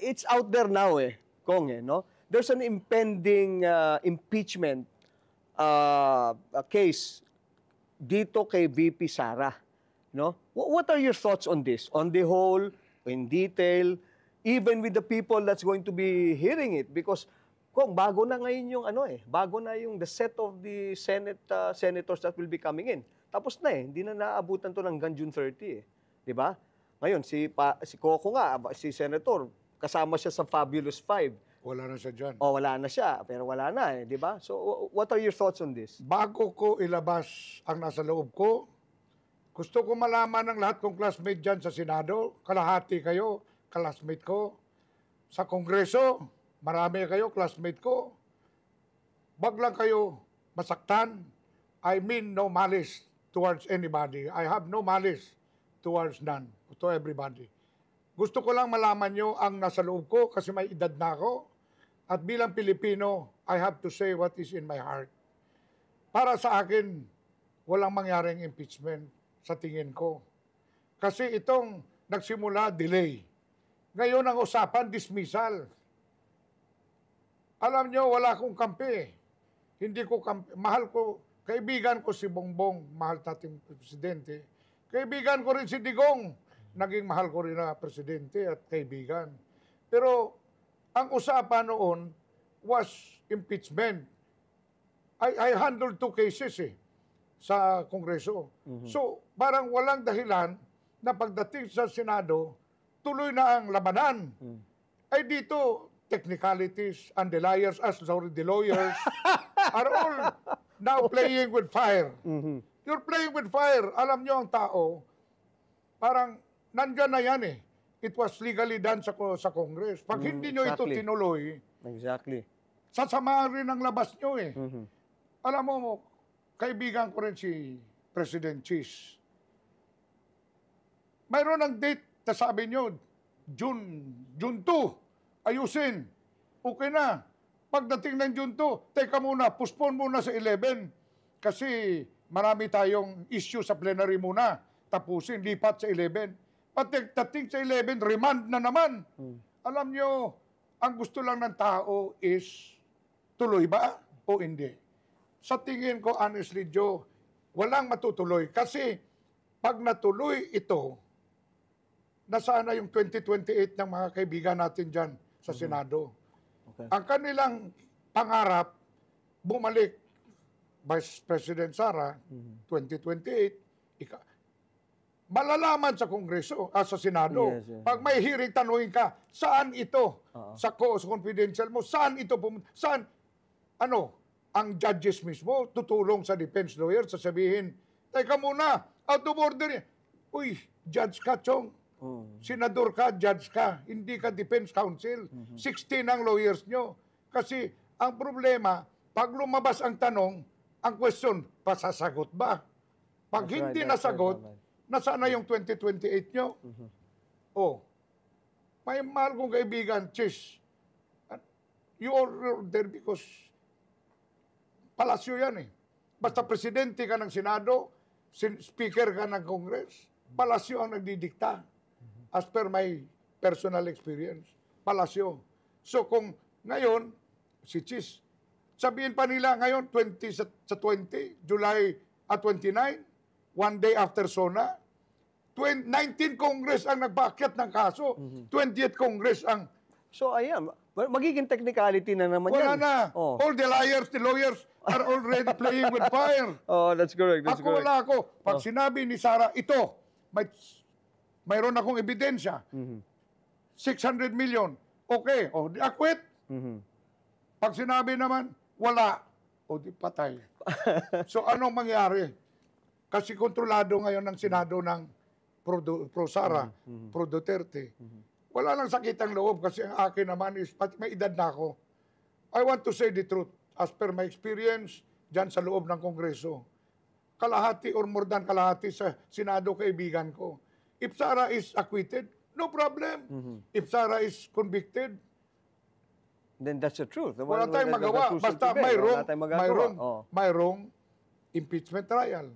it's out there now Kong no? There's an impending impeachment case dito kay VP Sara, no? What are your thoughts on this? On the whole, in detail, even with the people that's going to be hearing it? Because Kung bago na ngayon yung bago na yung the set of the senators that will be coming in. Tapos na hindi na naabutan to hanggang June 30 'Di ba? Ngayon si Coco nga, si Senator, kasama siya sa Fabulous Five. Wala na siya dyan. Wala na siya, pero wala na 'di ba? So what are your thoughts on this? Bago ko ilabas ang nasa loob ko, gusto ko malaman ng lahat kong classmate dyan sa Senado, kalahati kayo, classmate ko. Sa Kongreso, marami kayo, classmate ko. Wag lang kayo masaktan. I mean no malice towards anybody. I have no malice towards none, to everybody. Gusto ko lang malaman nyo ang nasa loob ko kasi may edad na ako. At bilang Pilipino, I have to say what is in my heart. Para sa akin, walang mangyaring impeachment sa tingin ko. Kasi itong nagsimula, delay. Ngayon ang usapan, dismissal. Alam nyo, wala akong kampi. Hindi ko kampi. Mahal ko, kaibigan ko si Bongbong, mahal nating presidente. Kaibigan ko rin si Digong. Naging mahal ko rin na presidente at kaibigan. Pero ang usapan noon was impeachment. I handled 2 cases sa Kongreso. So, parang walang dahilan na pagdating sa Senado, tuloy na ang labanan. Ay dito, technicalities and the liars, the lawyers are all now playing with fire. You're playing with fire. Alam nyo ang tao, parang nandyan na yan It was legally done sa Congress. Pag hindi nyo ito tinuloy, sasama rin ang labas nyo Alam mo, kaibigan ko rin si President Cheese. Mayroon ng date na sabi nyo, June 2, ayusin. Okay na. Pagdating ng June 2, teka muna, postpone muna sa 11. Kasi marami tayong issue sa plenary muna. Tapusin, lipat sa 11. Pagdating sa 11, remand na naman. Alam nyo, ang gusto lang ng tao is tuloy ba o hindi? Sa tingin ko, honestly, Joe, walang matutuloy. Kasi pag natuloy ito, nasaan na yung 2028 ng mga kaibigan natin dyan sa Senado. Okay. Ang kanilang pangarap, bumalik Vice President Sara, 2028, malalaman sa Kongreso, sa Senado. Yes. Pag may hearing, tanungin ka, saan ito? Sa confidential mo, saan ito? Saan? Ang judges mismo, tutulong sa defense lawyer, sasabihin, teka muna, out of order. Uy, judge ka, Chong. Senador ka, judge ka, hindi ka defense counsel. 16 ang lawyers nyo. Kasi ang problema, pag lumabas ang tanong, ang question, pasasagot ba? Pag hindi nasagot, nasaan na yung 2028 nyo? May mahal kong kaibigan, Chis. You are there because palasyo yan Basta presidente ka ng Senado, speaker ka ng Congress, palasyo ang nagdidikta. As per my personal experience, palasyo. So kung ngayon, si Chis, sabihin pa nila ngayon, 20, July 29, one day after SONA, 19 Congress ang nagpaakyat ng kaso, 20th Congress ang... So ayan, magiging technicality na naman wala yan. Na. All the liars, the lawyers are already playing with fire. That's correct. Wala ako. Pag sinabi ni Sara, ito, mayroon akong ebidensya. 600 million. Okay. Di acquit. Pag sinabi naman, wala. Di patay. So anong mangyari? Kasi kontrolado ngayon ng Senado ng pro Sara, pro Duterte. Wala lang sakit ang loob kasi ang akin naman is, may edad na ako. I want to say the truth. As per my experience, dyan sa loob ng Kongreso, kalahati or more than kalahati sa Senado kaibigan ko. If Sara is acquitted, no problem. If Sara is convicted, then that's the truth. Wala tayong magawa. Basta mayroong impeachment trial.